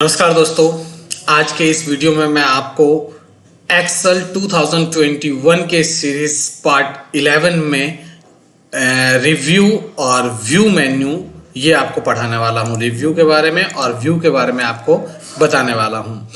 नमस्कार दोस्तों, आज के इस वीडियो में मैं आपको एक्सेल 2021 के सीरीज पार्ट 11 में रिव्यू और व्यू मेन्यू ये आपको पढ़ाने वाला हूँ। रिव्यू के बारे में और व्यू के बारे में आपको बताने वाला हूँ।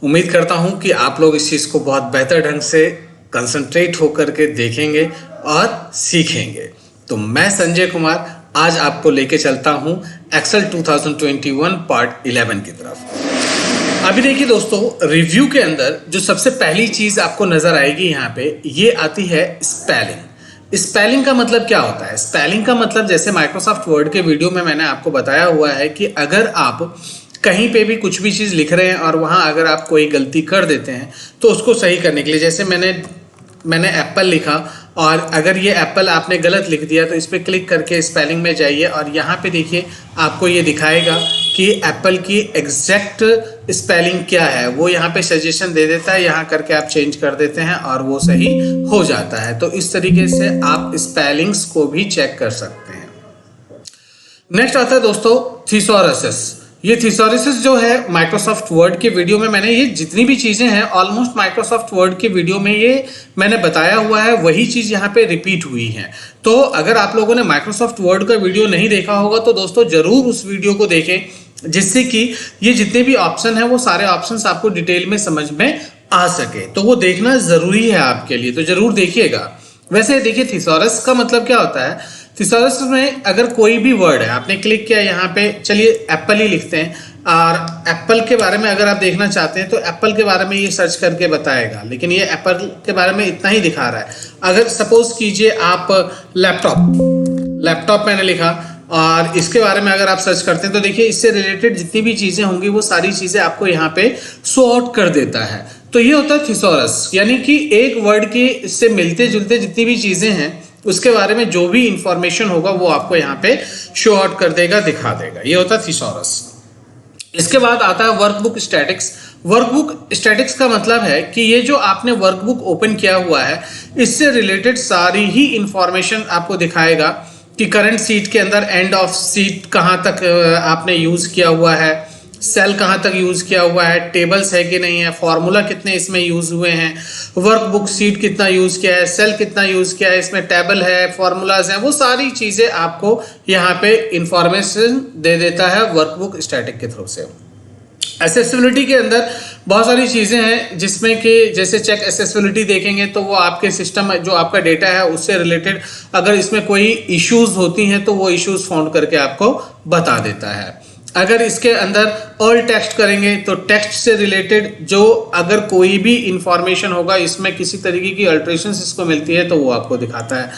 उम्मीद करता हूँ कि आप लोग इस चीज़ को बहुत बेहतर ढंग से कंसंट्रेट होकर के देखेंगे और सीखेंगे। तो मैं संजय कुमार आज आपको लेके चलता हूं एक्सेल 2021 पार्ट 11 की तरफ। अभी देखिए दोस्तों, रिव्यू के अंदर जो सबसे पहली चीज आपको नजर आएगी यहाँ पे, ये आती है स्पेलिंग। स्पेलिंग का मतलब क्या होता है? स्पेलिंग का मतलब जैसे माइक्रोसॉफ्ट वर्ड के वीडियो में मैंने आपको बताया हुआ है कि अगर आप कहीं पे भी कुछ भी चीज लिख रहे हैं और वहां अगर आप कोई गलती कर देते हैं तो उसको सही करने के लिए, जैसे मैंने एप्पल लिखा और अगर ये एप्पल आपने गलत लिख दिया तो इस पर क्लिक करके स्पेलिंग में जाइए और यहाँ पे देखिए आपको ये दिखाएगा कि एप्पल की एग्जैक्ट स्पेलिंग क्या है। वो यहाँ पे सजेशन दे देता है, यहाँ करके आप चेंज कर देते हैं और वो सही हो जाता है। तो इस तरीके से आप स्पेलिंग्स को भी चेक कर सकते हैं। नेक्स्ट आता है दोस्तों थिसॉरसिस। ये थिसॉरसिस जो है माइक्रोसॉफ्ट वर्ड के वीडियो में मैंने ये जितनी भी चीजें हैं ऑलमोस्ट माइक्रोसॉफ्ट वर्ड के वीडियो में ये मैंने बताया हुआ है, वही चीज यहाँ पे रिपीट हुई है। तो अगर आप लोगों ने माइक्रोसॉफ्ट वर्ड का वीडियो नहीं देखा होगा तो दोस्तों जरूर उस वीडियो को देखें, जिससे कि ये जितने भी ऑप्शन है वो सारे ऑप्शंस आपको डिटेल में समझ में आ सके। तो वो देखना जरूरी है आपके लिए, तो जरूर देखिएगा। वैसे देखिए थिसॉरस का मतलब क्या होता है। थिसॉरस में अगर कोई भी वर्ड है, आपने क्लिक किया यहाँ पे, चलिए एप्पल ही लिखते हैं और एप्पल के बारे में अगर आप देखना चाहते हैं तो एप्पल के बारे में ये सर्च करके बताएगा, लेकिन ये एप्पल के बारे में इतना ही दिखा रहा है। अगर सपोज कीजिए आप लैपटॉप मैंने लिखा और इसके बारे में अगर आप सर्च करते हैं तो देखिए इससे रिलेटेड जितनी भी चीजें होंगी वो सारी चीजें आपको यहाँ पे शो आउट कर देता है। तो ये होता है थिसॉरस, यानी कि एक वर्ड के इससे मिलते जुलते जितनी भी चीजें हैं उसके बारे में जो भी इंफॉर्मेशन होगा वो आपको यहाँ पे शो आउट कर देगा, दिखा देगा। ये होता है थिसॉरस। इसके बाद आता है वर्कबुक स्टैटिक्स। वर्कबुक स्टैटिक्स का मतलब है कि ये जो आपने वर्कबुक ओपन किया हुआ है इससे रिलेटेड सारी ही इंफॉर्मेशन आपको दिखाएगा कि करंट सीट के अंदर एंड ऑफ सीट कहाँ तक आपने यूज किया हुआ है, सेल कहाँ तक यूज किया हुआ है, टेबल्स है कि नहीं है, फॉर्मूला कितने इसमें यूज हुए हैं, वर्कबुक सीट कितना यूज किया है, सेल कितना यूज किया है, इसमें टेबल है, फॉर्मूलाज हैं, वो सारी चीजें आपको यहाँ पे इंफॉर्मेशन दे देता है वर्कबुक स्टैटिक के थ्रू से। एसेसिबिलिटी के अंदर बहुत सारी चीजें हैं जिसमें कि जैसे चेक एसेसिबिलिटी देखेंगे तो वो आपके सिस्टम जो आपका डेटा है उससे रिलेटेड अगर इसमें कोई इश्यूज होती हैं तो वो इश्यूज फाउंड करके आपको बता देता है। अगर इसके अंदर ऑल टेक्स्ट करेंगे तो टेक्स्ट से रिलेटेड जो अगर कोई भी इंफॉर्मेशन होगा इसमें किसी तरीके की अल्टरेशंस इसको मिलती है तो वो आपको दिखाता है।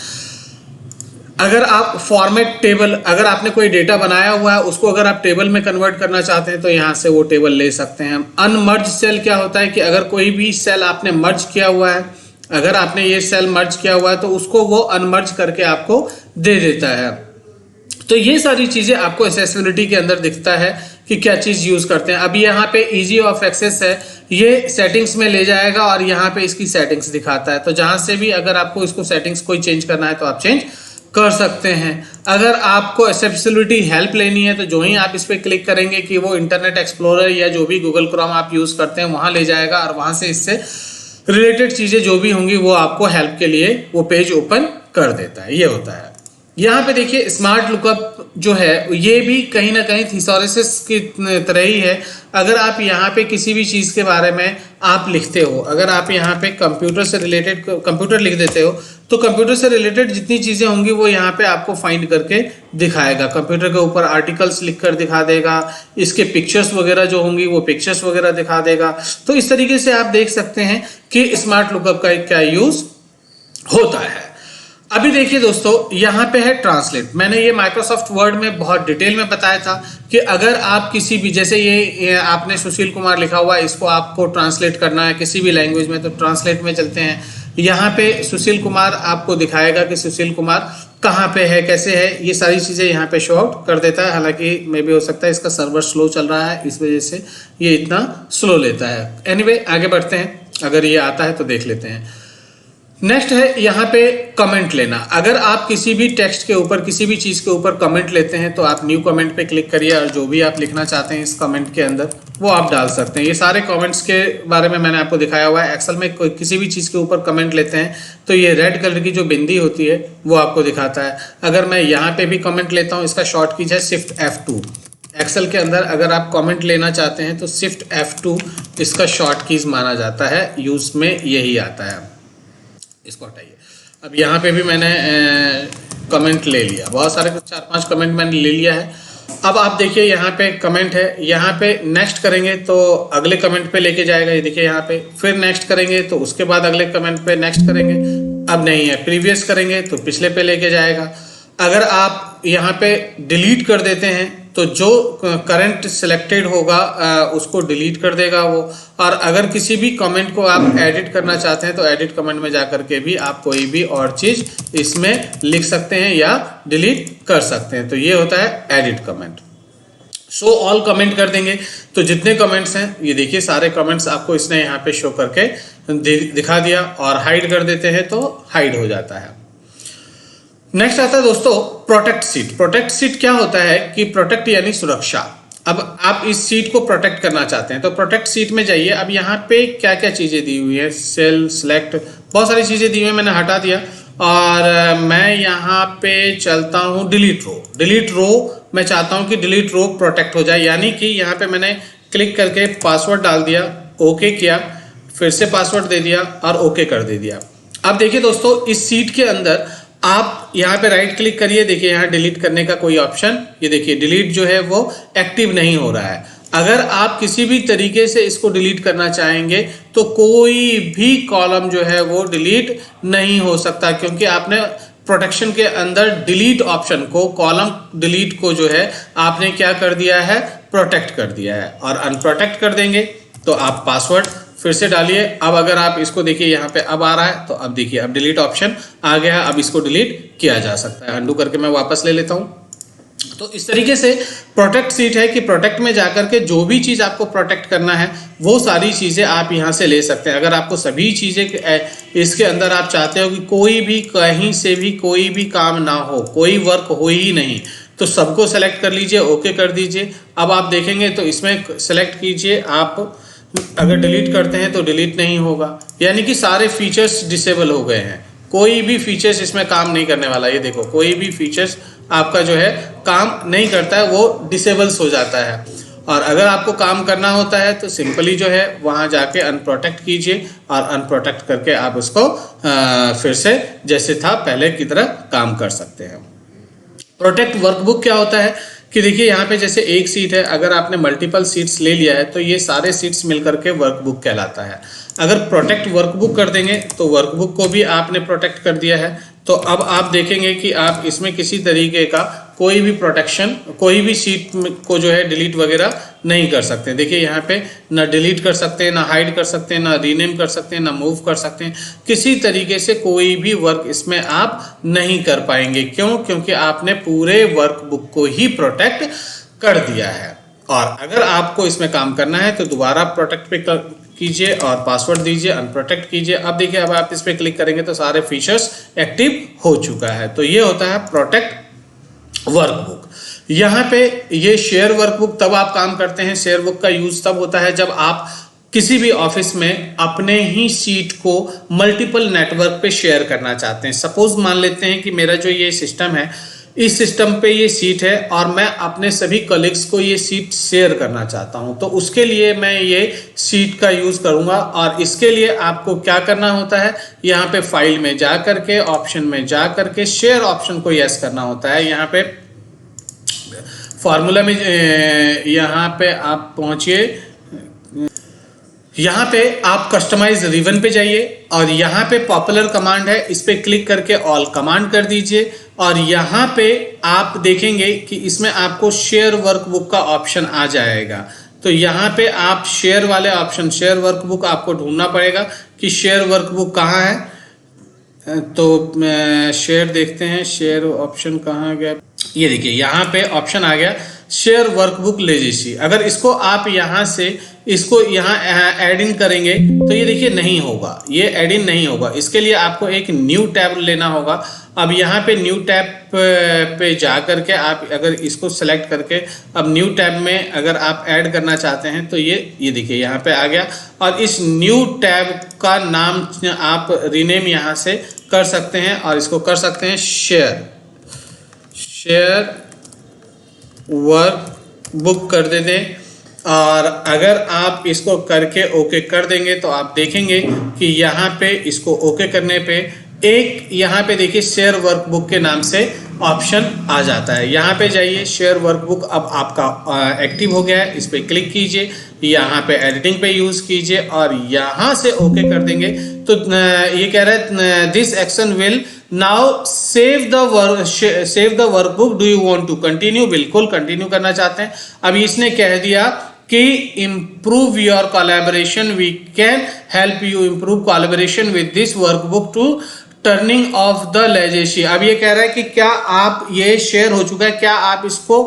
अगर आप फॉर्मेट टेबल, अगर आपने कोई डेटा बनाया हुआ है उसको अगर आप टेबल में कन्वर्ट करना चाहते हैं तो यहाँ से वो टेबल ले सकते हैं। अनमर्ज सेल क्या होता है कि अगर कोई भी सेल आपने मर्ज किया हुआ है, अगर आपने ये सेल मर्ज किया हुआ है तो उसको वो अनमर्ज करके आपको दे देता है। तो ये सारी चीजें आपको एक्सेसिबिलिटी के अंदर दिखता है कि क्या चीज यूज करते हैं। अभी यहाँ पे इजी ऑफ एक्सेस है, ये सेटिंग्स में ले जाएगा और यहाँ पे इसकी सेटिंग्स दिखाता है। तो जहां से भी अगर आपको इसको सेटिंग्स कोई चेंज करना है तो आप चेंज कर सकते हैं। अगर आपको एक्सेसिबिलिटी हेल्प लेनी है तो जो ही आप इस पर क्लिक करेंगे कि वो इंटरनेट एक्सप्लोरर या जो भी गूगल क्रोम आप यूज करते हैं वहां ले जाएगा और वहां से इससे रिलेटेड चीजें जो भी होंगी वो आपको हेल्प के लिए वो पेज ओपन कर देता है। ये होता है। यहाँ पे देखिए स्मार्ट लुकअप जो है ये भी कहीं ना कहीं थिसॉरसिस की तरह ही है। अगर आप यहाँ पे किसी भी चीज़ के बारे में आप लिखते हो, अगर आप यहाँ पे कंप्यूटर से रिलेटेड कंप्यूटर लिख देते हो तो कंप्यूटर से रिलेटेड जितनी चीज़ें होंगी वो यहाँ पे आपको फाइंड करके दिखाएगा। कंप्यूटर के ऊपर आर्टिकल्स लिख कर दिखा देगा, इसके पिक्चर्स वगैरह जो होंगी वो पिक्चर्स वगैरह दिखा देगा। तो इस तरीके से आप देख सकते हैं कि स्मार्ट लुकअप का क्या यूज होता है। अभी देखिए दोस्तों, यहाँ पे है ट्रांसलेट। मैंने ये माइक्रोसॉफ्ट वर्ड में बहुत डिटेल में बताया था कि अगर आप किसी भी, जैसे ये आपने सुशील कुमार लिखा हुआ है, इसको आपको ट्रांसलेट करना है किसी भी लैंग्वेज में तो ट्रांसलेट में चलते हैं। यहाँ पे सुशील कुमार आपको दिखाएगा कि सुशील कुमार कहाँ पे है, कैसे है, ये सारी चीज़ें यहाँ पे शो आउट कर देता है। हालांकि मे भी हो सकता है इसका सर्वर स्लो चल रहा है, इस वजह से ये इतना स्लो लेता है। एनीवे आगे बढ़ते हैं, अगर ये आता है तो देख लेते हैं। नेक्स्ट है यहाँ पे कमेंट लेना। अगर आप किसी भी टेक्स्ट के ऊपर, किसी भी चीज़ के ऊपर कमेंट लेते हैं तो आप न्यू कमेंट पे क्लिक करिए और जो भी आप लिखना चाहते हैं इस कमेंट के अंदर वो आप डाल सकते हैं। ये सारे कमेंट्स के बारे में मैंने आपको दिखाया हुआ है। एक्सेल में कोई किसी भी चीज़ के ऊपर कमेंट लेते हैं तो ये रेड कलर की जो बिंदी होती है वो आपको दिखाता है। अगर मैं यहाँ पे भी कमेंट लेता हूँ, इसका शॉर्ट कीज है शिफ्ट F2। एक्सेल के अंदर अगर आप कमेंट लेना चाहते हैं तो शिफ्ट F2 इसका शॉर्ट कीज माना जाता है, यूज में यही आता है। इसको हटाइए। अब यहाँ पे भी मैंने कमेंट ले लिया, बहुत सारे 4-5 कमेंट मैंने ले लिया है। अब आप देखिए यहाँ पे कमेंट है, यहाँ पे नेक्स्ट करेंगे तो अगले कमेंट पे लेके जाएगा। ये देखिए यहाँ पे, फिर नेक्स्ट करेंगे तो उसके बाद अगले कमेंट पे नेक्स्ट करेंगे। अब नहीं है, प्रीवियस करेंगे तो पिछले पे लेके जाएगा। अगर आप यहाँ पे डिलीट कर देते हैं तो जो करंट सिलेक्टेड होगा उसको डिलीट कर देगा वो। और अगर किसी भी कमेंट को आप एडिट करना चाहते हैं तो एडिट कमेंट में जाकर के भी आप कोई भी और चीज़ इसमें लिख सकते हैं या डिलीट कर सकते हैं। तो ये होता है edit comment. Show all comment कर देंगे तो जितने कमेंट्स हैं ये देखिए सारे कमेंट्स आपको इसने यहाँ पे शो करके दिखा दिया। और हाइड कर देते हैं तो हाइड हो जाता है। नेक्स्ट आता है दोस्तों प्रोटेक्ट सीट। प्रोटेक्ट सीट क्या होता है कि प्रोटेक्ट यानी सुरक्षा। अब आप इस सीट को प्रोटेक्ट करना चाहते हैं तो प्रोटेक्ट सीट में जाइए। अब यहाँ पे क्या क्या चीज़ें दी हुई है, सेल सेलेक्ट, बहुत सारी चीज़ें दी हुई है, मैंने हटा दिया। और मैं यहाँ पे चलता हूँ डिलीट रो। डिलीट रो मैं चाहता हूँ कि डिलीट रो प्रोटेक्ट हो जाए, यानी कि यहाँ पे मैंने क्लिक करके पासवर्ड डाल दिया, ओके किया, फिर से पासवर्ड दे दिया और ओके कर दे दिया। अब देखिए दोस्तों इस सीट के अंदर आप यहाँ पे राइट क्लिक करिए, देखिए यहाँ डिलीट करने का कोई ऑप्शन, ये देखिए डिलीट जो है वो एक्टिव नहीं हो रहा है। अगर आप किसी भी तरीके से इसको डिलीट करना चाहेंगे तो कोई भी कॉलम जो है वो डिलीट नहीं हो सकता, क्योंकि आपने प्रोटेक्शन के अंदर डिलीट ऑप्शन को, कॉलम डिलीट को जो है आपने क्या कर दिया है, प्रोटेक्ट कर दिया है। और अनप्रोटेक्ट कर देंगे तो आप पासवर्ड फिर से डालिए। अब अगर आप इसको देखिए यहाँ पे अब आ रहा है तो अब देखिए अब डिलीट ऑप्शन आ गया है, अब इसको डिलीट किया जा सकता है। अंडू करके मैं वापस ले लेता हूँ। तो इस तरीके से प्रोटेक्ट सीट है कि प्रोटेक्ट में जाकर के जो भी चीज़ आपको प्रोटेक्ट करना है वो सारी चीज़ें आप यहाँ से ले सकते हैं। अगर आपको सभी चीज़ें इसके अंदर आप चाहते हो कि कोई भी कहीं से भी कोई भी काम ना हो, कोई वर्क हो ही नहीं, तो सबको सेलेक्ट कर लीजिए, ओके कर दीजिए। अब आप देखेंगे तो इसमें सेलेक्ट कीजिए, आप अगर डिलीट करते हैं तो डिलीट नहीं होगा, यानी कि सारे फीचर्स डिसेबल हो गए हैं। कोई भी फीचर्स इसमें काम नहीं करने वाला। ये देखो कोई भी फीचर्स आपका जो है काम नहीं करता है, वो डिसेबल्स हो जाता है। और अगर आपको काम करना होता है तो सिंपली जो है वहाँ जाके अनप्रोटेक्ट कीजिए और अनप्रोटेक्ट करके आप उसको फिर से जैसे था पहले की तरह काम कर सकते हैं। प्रोटेक्ट वर्कबुक क्या होता है कि देखिए यहाँ पे जैसे एक सीट है, अगर आपने मल्टीपल सीट्स ले लिया है तो ये सारे सीट्स मिलकर के वर्कबुक कहलाता है। अगर प्रोटेक्ट वर्कबुक कर देंगे तो वर्कबुक को भी आपने प्रोटेक्ट कर दिया है। तो अब आप देखेंगे कि आप इसमें किसी तरीके का कोई भी प्रोटेक्शन, कोई भी सीट को जो है डिलीट वगैरह नहीं कर सकते। देखिए यहाँ पे ना डिलीट कर सकते हैं, ना हाइड कर सकते हैं, ना रीनेम कर सकते हैं, ना मूव कर सकते हैं। किसी तरीके से कोई भी वर्क इसमें आप नहीं कर पाएंगे। क्यों? क्योंकि आपने पूरे वर्कबुक को ही प्रोटेक्ट कर दिया है। और अगर आपको इसमें काम करना है तो दोबारा प्रोटेक्ट पे कीजिए और पासवर्ड दीजिए, अनप्रोटेक्ट कीजिए। अब देखिए अब आप इस पर क्लिक करेंगे तो सारे फीचर्स एक्टिव हो चुका है। तो ये होता है प्रोटेक्ट वर्कबुक। यहाँ पे ये शेयर वर्कबुक तब आप काम करते हैं, शेयर बुक का यूज तब होता है जब आप किसी भी ऑफिस में अपने ही सीट को मल्टीपल नेटवर्क पे शेयर करना चाहते हैं। सपोज मान लेते हैं कि मेरा जो ये सिस्टम है, इस सिस्टम पे ये सीट है और मैं अपने सभी कलीग्स को ये सीट शेयर करना चाहता हूं, तो उसके लिए मैं ये सीट का यूज करूंगा। और इसके लिए आपको क्या करना होता है, यहाँ पे फाइल में जा करके ऑप्शन में जा करके शेयर ऑप्शन को यस करना होता है। यहाँ पे फॉर्मूला में यहाँ पे आप पहुंचिए, यहाँ पे आप कस्टमाइज रिबन पे जाइए और यहाँ पे पॉपुलर कमांड है, इस पे क्लिक करके ऑल कमांड कर दीजिए। और यहाँ पे आप देखेंगे कि इसमें आपको शेयर वर्कबुक का ऑप्शन आ जाएगा। तो यहाँ पे आप शेयर वाले ऑप्शन, शेयर वर्कबुक आपको ढूंढना पड़ेगा कि शेयर वर्कबुक कहाँ है। तो शेयर देखते हैं, शेयर ऑप्शन कहाँ गया, ये देखिए यहाँ पे ऑप्शन आ गया शेयर वर्कबुक लेजेसी। अगर इसको आप यहाँ से इसको यहाँ ऐड इन करेंगे तो ये देखिए नहीं होगा, ये ऐड इन नहीं होगा। इसके लिए आपको एक न्यू टैब लेना होगा। अब यहाँ पे न्यू टैब पे जा करके आप अगर इसको सेलेक्ट करके अब न्यू टैब में अगर आप ऐड करना चाहते हैं तो ये देखिए यहाँ पे आ गया। और इस न्यू टैब का नाम आप रीनेम यहाँ से कर सकते हैं और इसको कर सकते हैं शेयर वर्कबुक कर देते हैं। और अगर आप इसको करके ओके कर देंगे तो आप देखेंगे कि यहाँ पे इसको ओके करने पे एक यहाँ पे देखिए शेयर वर्कबुक के नाम से ऑप्शन आ जाता है। यहाँ पे जाइए, शेयर वर्कबुक अब आपका एक्टिव हो गया है। इस पर क्लिक कीजिए, यहाँ पे एडिटिंग पे यूज कीजिए और यहाँ से ओके कर देंगे तो ये कह रहा है this action will now save the workbook, do you want to continue. बिल्कुल कंटिन्यू करना चाहते हैं। अभी इसने कह दिया कि improve your collaboration, we can help you improve collaboration with this workbook to turning off the legacy। अब ये कह रहा है कि क्या आप, ये शेयर हो चुका है, क्या आप इसको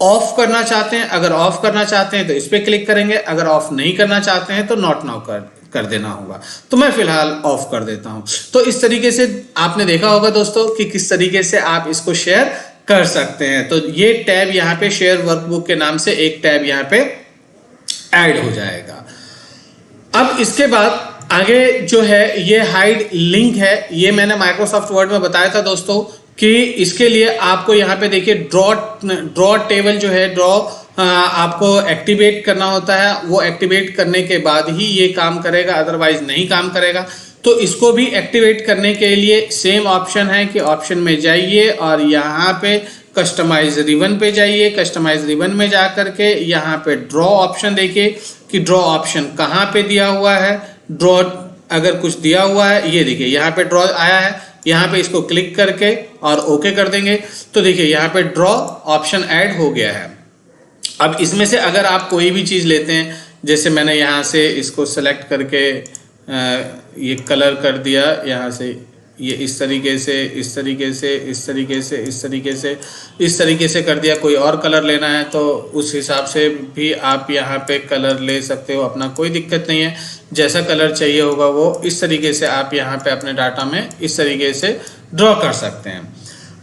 ऑफ करना चाहते हैं। अगर ऑफ करना चाहते हैं तो इस पर क्लिक करेंगे, अगर ऑफ नहीं करना चाहते हैं तो नॉट नाउ कर देना होगा। तो मैं फिलहाल ऑफ कर देता हूं। तो इस तरीके से आपने देखा होगा दोस्तों कि किस तरीके से आप इसको शेयर कर सकते हैं। तो ये टैब यहाँ पे शेयर वर्कबुक के नाम से एक टैब यहाँ पे ऐड हो जाएगा। अब इसके बाद आगे जो है ये हाइड लिंक है। ये मैंने माइक्रोसॉफ्ट वर्ड में बताया था दोस्तों कि इसके लिए आपको यहाँ पे देखिए ड्रॉ टेबल जो है, ड्रॉ आपको एक्टिवेट करना होता है। वो एक्टिवेट करने के बाद ही ये काम करेगा, अदरवाइज नहीं काम करेगा। तो इसको भी एक्टिवेट करने के लिए सेम ऑप्शन है कि ऑप्शन में जाइए और यहाँ पे कस्टमाइज रिबन पे जाइए। कस्टमाइज रिबन में जा करके यहाँ पे ड्रॉ ऑप्शन देखिए कि ड्रॉ ऑप्शन कहाँ पे दिया हुआ है। ड्रॉ अगर कुछ दिया हुआ है, ये देखिए यहाँ पे ड्रॉ आया है। यहाँ पे इसको क्लिक करके और ओके कर देंगे तो देखिए यहाँ पे ड्रॉ ऑप्शन ऐड हो गया है। अब इसमें से अगर आप कोई भी चीज़ लेते हैं, जैसे मैंने यहाँ से इसको सेलेक्ट करके ये कलर कर दिया, यहाँ से ये इस तरीके से, इस तरीके से, इस तरीके से, इस तरीके से, इस तरीके से कर दिया। कोई और कलर लेना है तो उस हिसाब से भी आप यहाँ पे कलर ले सकते हो, अपना कोई दिक्कत नहीं है। जैसा कलर चाहिए होगा वो इस तरीके से आप यहाँ पे अपने डाटा में इस तरीके से ड्रॉ कर सकते हैं।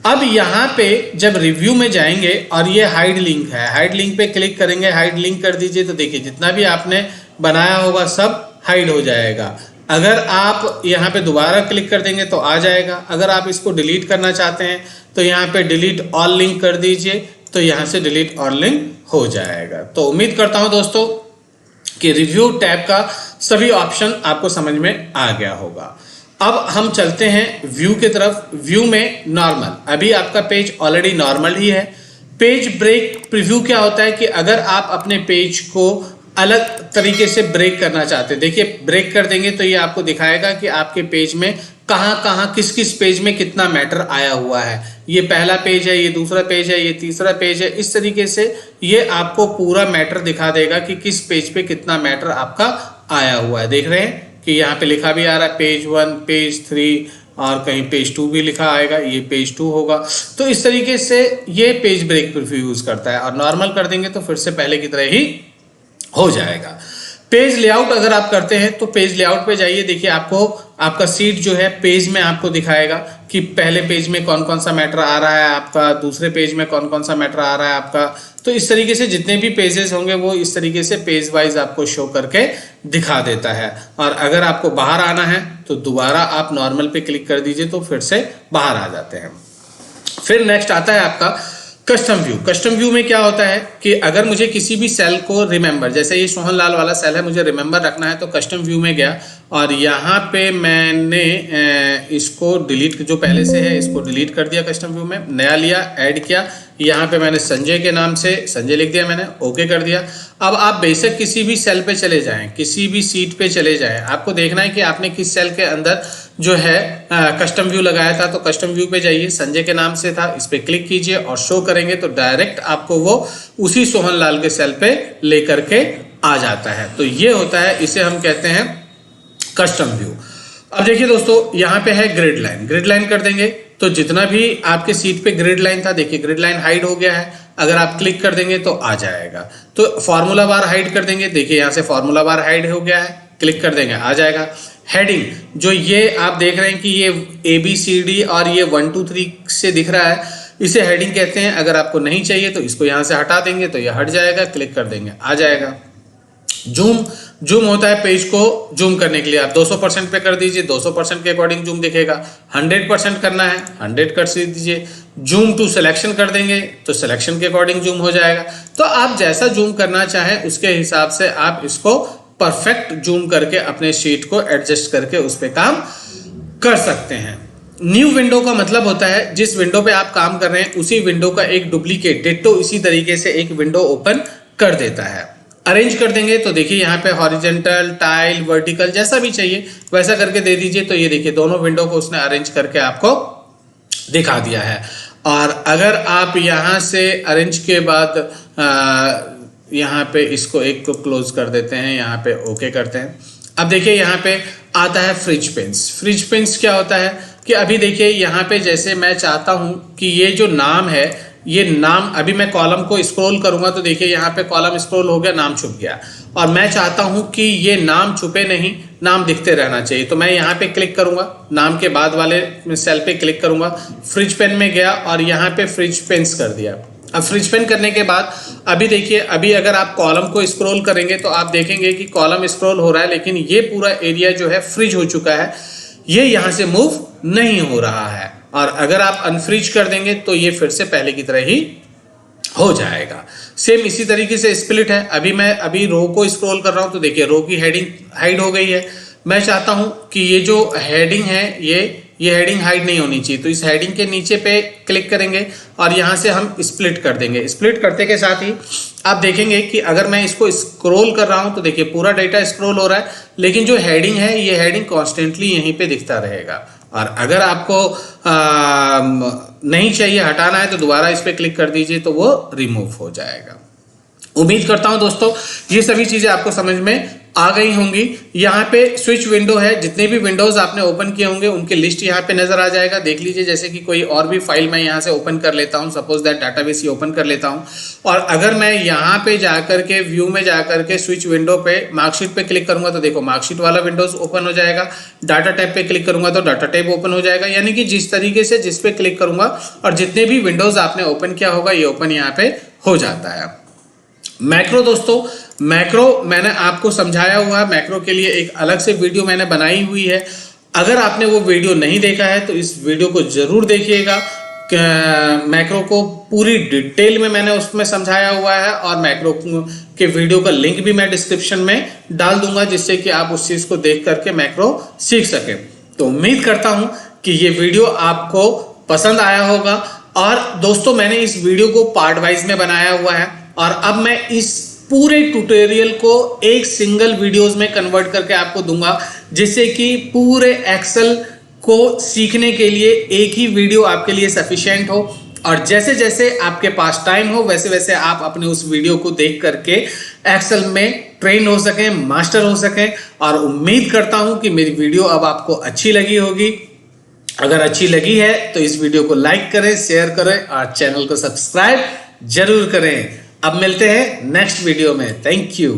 अब यहाँ पे जब रिव्यू में जाएंगे और ये हाइड लिंक है, हाइड लिंक पे क्लिक करेंगे, हाइड लिंक कर दीजिए तो देखिए जितना भी आपने बनाया होगा सब हाइड हो जाएगा। अगर आप यहाँ पे दोबारा क्लिक कर देंगे तो आ जाएगा। अगर आप इसको डिलीट करना चाहते हैं तो यहाँ पे डिलीट ऑल लिंक कर दीजिए तो यहाँ से डिलीट ऑल लिंक हो जाएगा। तो उम्मीद करता हूँ दोस्तों कि रिव्यू टैब का सभी ऑप्शन आपको समझ में आ गया होगा। अब हम चलते हैं व्यू की तरफ। व्यू में नॉर्मल, अभी आपका पेज ऑलरेडी नॉर्मल ही है। पेज ब्रेक प्रीव्यू क्या होता है कि अगर आप अपने पेज को अलग तरीके से ब्रेक करना चाहते हैं, देखिए ब्रेक कर देंगे तो ये आपको दिखाएगा कि आपके पेज में कहाँ किस किस पेज में कितना मैटर आया हुआ है। ये पहला पेज है, ये दूसरा पेज है, ये तीसरा पेज है। इस तरीके से ये आपको पूरा मैटर दिखा देगा कि किस पेज पे कितना मैटर आपका आया हुआ है। देख रहे हैं कि यहाँ पे लिखा भी आ रहा है पेज 1, पेज 3 और कहीं पेज 2 भी लिखा आएगा, ये पेज 2 होगा। तो इस तरीके से ये पेज ब्रेक प्रीव्यू यूज करता है। और नॉर्मल कर देंगे तो फिर से पहले की तरह ही हो जाएगा। पेज लेआउट अगर आप करते हैं तो पेज लेआउट पे जाइए, देखिए आपको आपका सीट जो है पेज में आपको दिखाएगा कि पहले पेज में कौन कौन सा मैटर आ रहा है आपका, दूसरे पेज में कौन कौन सा मैटर आ रहा है आपका। तो इस तरीके से जितने भी पेजेस होंगे वो इस तरीके से पेज वाइज आपको शो करके दिखा देता है। और अगर आपको बाहर आना है तो दोबारा आप नॉर्मल पे क्लिक कर दीजिए तो फिर से बाहर आ जाते हैं। फिर नेक्स्ट आता है आपका कस्टम व्यू। कस्टम व्यू में क्या होता है कि अगर मुझे किसी भी सेल को रिमेंबर, जैसे ये सोहन लाल वाला सेल है, मुझे रिमेंबर रखना है तो कस्टम व्यू में गया और यहाँ पे मैंने इसको डिलीट, जो पहले से है इसको डिलीट कर दिया। कस्टम व्यू में नया लिया, ऐड किया, यहाँ पे मैंने संजय के नाम से संजय लिख दिया, मैंने ओके कर दिया। अब आप बेशक किसी भी सेल पे चले जाएं, किसी भी सीट पे चले जाएं, आपको देखना है कि आपने किस सेल के अंदर जो है कस्टम व्यू लगाया था। तो कस्टम व्यू पे जाइए, संजय के नाम से था, इस पे क्लिक कीजिए और शो करेंगे तो डायरेक्ट आपको वो उसी सोहन लाल के सेल पे लेकर के आ जाता है। तो ये होता है, इसे हम कहते हैं कस्टम व्यू। अब देखिए दोस्तों, यहाँ पे है ग्रिड लाइन। ग्रिड लाइन कर देंगे तो जितना भी आपके सीट पे ग्रिड लाइन था, देखिए ग्रिड लाइन हाइड हो गया है। अगर आप क्लिक कर देंगे तो आ जाएगा। तो फार्मूला बार हाइड कर देंगे, देखिए यहाँ से फार्मूला बार हाइड हो गया है, क्लिक कर देंगे आ जाएगा। हेडिंग जो ये आप देख रहे हैं कि ये ABCD और ये 1 2 3 से दिख रहा है, इसे हेडिंग कहते हैं। अगर आपको नहीं चाहिए तो इसको यहाँ से हटा देंगे तो ये हट जाएगा, क्लिक कर देंगे आ जाएगा। जूम होता है पेज को जूम करने के लिए, आप 200% पे कर दीजिए, 200% के अकॉर्डिंग जूम दिखेगा। 100% करना है 100 कर दीजिए। जूम टू सिलेक्शन कर देंगे तो सिलेक्शन के अकॉर्डिंग जूम हो जाएगा। तो आप जैसा जूम करना चाहें उसके हिसाब से आप इसको परफेक्ट जूम करके अपने शीट को एडजस्ट करके उस पर काम कर सकते हैं। न्यू विंडो का मतलब होता है जिस विंडो पे आप काम कर रहे हैं उसी विंडो का एक डुप्लीकेट डिट्टो इसी तरीके से एक विंडो ओपन कर देता है। अरेंज कर देंगे तो देखिए यहाँ पे हॉरिजेंटल, टाइल, वर्टिकल जैसा भी चाहिए वैसा करके दे दीजिए। तो ये देखिए दोनों विंडो को उसने अरेंज करके आपको दिखा दिया है। और अगर आप यहाँ से अरेंज के बाद यहाँ पे इसको एक को क्लोज कर देते हैं, यहाँ पे ओके करते हैं। अब देखिए यहाँ पे आता है फ्रिज पेंस। फ्रिज पेंस क्या होता है कि अभी देखिए यहाँ पे जैसे मैं चाहता हूँ कि ये जो नाम है, ये नाम अभी मैं कॉलम को स्क्रॉल करूंगा तो देखिए यहाँ पे कॉलम स्क्रॉल हो गया, नाम छुप गया। और मैं चाहता हूं कि ये नाम छुपे नहीं, नाम दिखते रहना चाहिए। तो मैं यहाँ पे क्लिक करूंगा, नाम के बाद वाले सेल पे क्लिक करूंगा, फ्रिज पेन में गया और यहाँ पे फ्रिज पेंस कर दिया। अब फ्रिज पेन करने के बाद अभी देखिए, अभी अगर आप कॉलम को स्क्रॉल करेंगे तो आप देखेंगे कि कॉलम स्क्रॉल हो रहा है, लेकिन ये पूरा एरिया जो है फ्रिज हो चुका है, ये यहाँ से मूव नहीं हो रहा है। और अगर आप अनफ्रीज कर देंगे तो ये फिर से पहले की तरह ही हो जाएगा। सेम इसी तरीके से स्प्लिट है। अभी रो को स्क्रॉल कर रहा हूं तो देखिए रो की हेडिंग हाइड हो गई है। मैं चाहता हूं कि ये जो हेडिंग है ये हेडिंग हाइड नहीं होनी चाहिए, तो इस हेडिंग के नीचे पे क्लिक करेंगे और यहां से हम स्प्लिट कर देंगे। स्प्लिट करते के साथ ही आप देखेंगे कि अगर मैं इसको स्क्रॉल कर रहा हूं तो देखिए पूरा डेटा स्क्रॉल हो रहा है, लेकिन जो हेडिंग है ये हेडिंग कॉन्स्टेंटली यहीं पे दिखता रहेगा। और अगर आपको नहीं चाहिए, हटाना है, तो दोबारा इस पर क्लिक कर दीजिए तो वो रिमूव हो जाएगा। उम्मीद करता हूं दोस्तों ये सभी चीजें आपको समझ में आ गई होंगी। यहाँ पे स्विच विंडो है, जितने भी विंडोज आपने ओपन किए होंगे उनकी लिस्ट यहाँ पे नजर आ जाएगा। देख लीजिए, जैसे कि कोई और भी फाइल मैं यहाँ से ओपन कर लेता हूँ, suppose that database he open कर लेता हूँ। और अगर मैं यहाँ पे जाकर के व्यू में जाकर के स्विच विंडो पे मार्कशीट पे क्लिक करूंगा तो देखो मार्कशीट वाला विंडोज ओपन हो जाएगा। डाटा टैब पे क्लिक करूंगा तो डाटा टैब ओपन हो जाएगा। यानी कि जिस तरीके से जिस पे क्लिक करूंगा और जितने भी विंडोज आपने ओपन किया होगा ये ओपन यहाँ पे हो जाता है। मैक्रो दोस्तों, मैक्रो मैंने आपको समझाया हुआ है, मैक्रो के लिए एक अलग से वीडियो मैंने बनाई हुई है। अगर आपने वो वीडियो नहीं देखा है तो इस वीडियो को जरूर देखिएगा। मैक्रो को पूरी डिटेल में मैंने उसमें समझाया हुआ है और मैक्रो के वीडियो का लिंक भी मैं डिस्क्रिप्शन में डाल दूंगा, जिससे कि आप उस चीज को देख करके मैक्रो सीख सकें। तो उम्मीद करता हूं कि ये वीडियो आपको पसंद आया होगा। और दोस्तों मैंने इस वीडियो को पार्ट वाइज में बनाया हुआ है और अब मैं इस पूरे ट्यूटोरियल को एक सिंगल वीडियोस में कन्वर्ट करके आपको दूंगा, जिससे कि पूरे एक्सेल को सीखने के लिए एक ही वीडियो आपके लिए सफिशिएंट हो। और जैसे जैसे आपके पास टाइम हो वैसे वैसे आप अपने उस वीडियो को देख करके एक्सेल में ट्रेन हो सकें, मास्टर हो सकें। और उम्मीद करता हूं कि मेरी वीडियो अब आपको अच्छी लगी होगी। अगर अच्छी लगी है तो इस वीडियो को लाइक करें, शेयर करें और चैनल को सब्सक्राइब जरूर करें। अब मिलते हैं नेक्स्ट वीडियो में। Thank you.